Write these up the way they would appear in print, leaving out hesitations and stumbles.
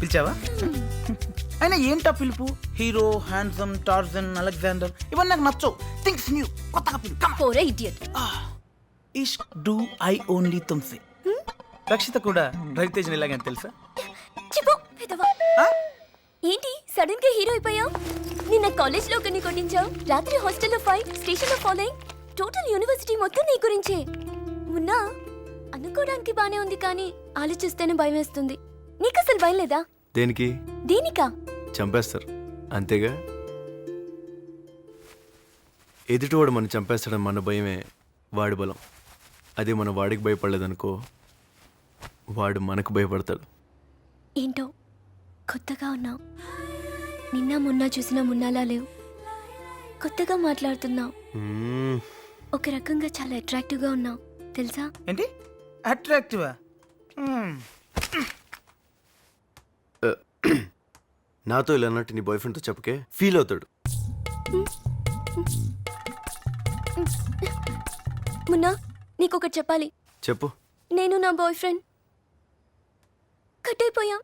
పిలిచావా? అయినా ఏంటా పిలుపు? హీరో, హ్యాండ్సమ్, టార్జన్, అలెగ్జాండర్ ఇవన్నీ నాకు నచ్చవు. థింగ్స్ న్యూ, కొత్తగా పిలు. పోరే ఇడియట్. ఇష్క్ డూ ఐ ఓన్లీ తుమ్సే. రక్షిత కూడా రవితేజన్ ఇలాగని తెలుసా? చిపో పెదవా. ఏంటి సడన్ గా హీరో అయిపోయావు? నిన్న కాలేజ్ లో కొన్ని కొట్టించావు, రాత్రి హాస్టల్లో ఫైట్, స్టేషన్ లో ఫాలోయింగ్, టోటల్ యూనివర్సిటీ మొత్తం నీ గురించే. మున్నా అనుకోవడానికి బానే ఉంది కానీ ఆలోచిస్తేనే భయం వేస్తుంది. నీకు అసలు భయం లేదా? దేనికి? దేనికా? చంపేస్తారు అంతేగా. ఎదుటివాడు మనం చంపేస్తాడని మన భయమే వాడి బలం. అదే మనం వాడికి భయపడలేదనుకో, వాడు మనకు భయపడతాడు. ఏంటో కొత్తగా ఉన్నావు. నిన్న మొన్న చూసిన మున్నాలా లేవు. కొత్తగా మాట్లాడుతున్నావు. ఒక రకంగా చాలా అట్రాక్టివ్ గా ఉన్నావు తెలుసా? ఏంటి అట్రాక్టివా? నాతో ఇలా అన్నట్టు నీ బాయ్ ఫ్రెండ్తో చెప్పకే, ఫీల్ అవుతాడు. మున్నా నీకొకటి చెప్పాలి. చెప్పు. నేను నా బాయ్ ఫ్రెండ్ కట్ అయిపోయాం.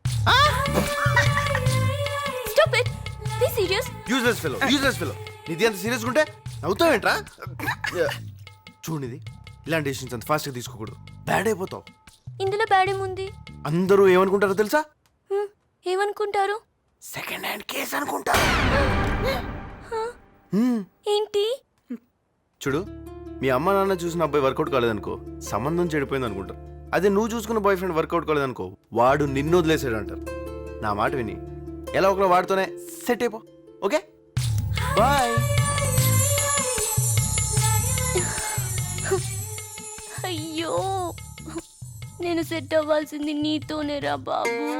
Stop it, be serious. Useless fellow. నీది అంత సీరియస్గా ఉంటే నవ్వుతావేంట్రా? చూడనిది ఇలాంటి డెసిషన్స్ అంత ఫాస్ట్గా తీసుకోకూడదు, బ్యాడ్ అయిపోతావు. ఇందులో బ్యాడ్ ఏముంది? అందరూ ఏమనుకుంటారో తెలుసా? ఏమనుకుంటారు? సెకండ్ హ్యాండ్ కేస్ అనుకుంటారు. ఏంటి? చూడు, మీ అమ్మ నాన్న చూసిన అబ్బాయి వర్కౌట్ కాలేదనుకో, సంబంధం చెడిపోయింది అనుకుంటారు. అదే నువ్వు చూసుకున్న బాయ్ ఫ్రెండ్ వర్కౌట్ కాలేదనుకో, వాడు నిన్ను వదిలేసాడు అంటారు. నా మాట విని ఎలా ఒకలా వాడితోనే సెట్ అయిపో. Okay bye. అయ్యో నేను సెట్ అవ్వాల్సింది నీతోనేరా బాబు.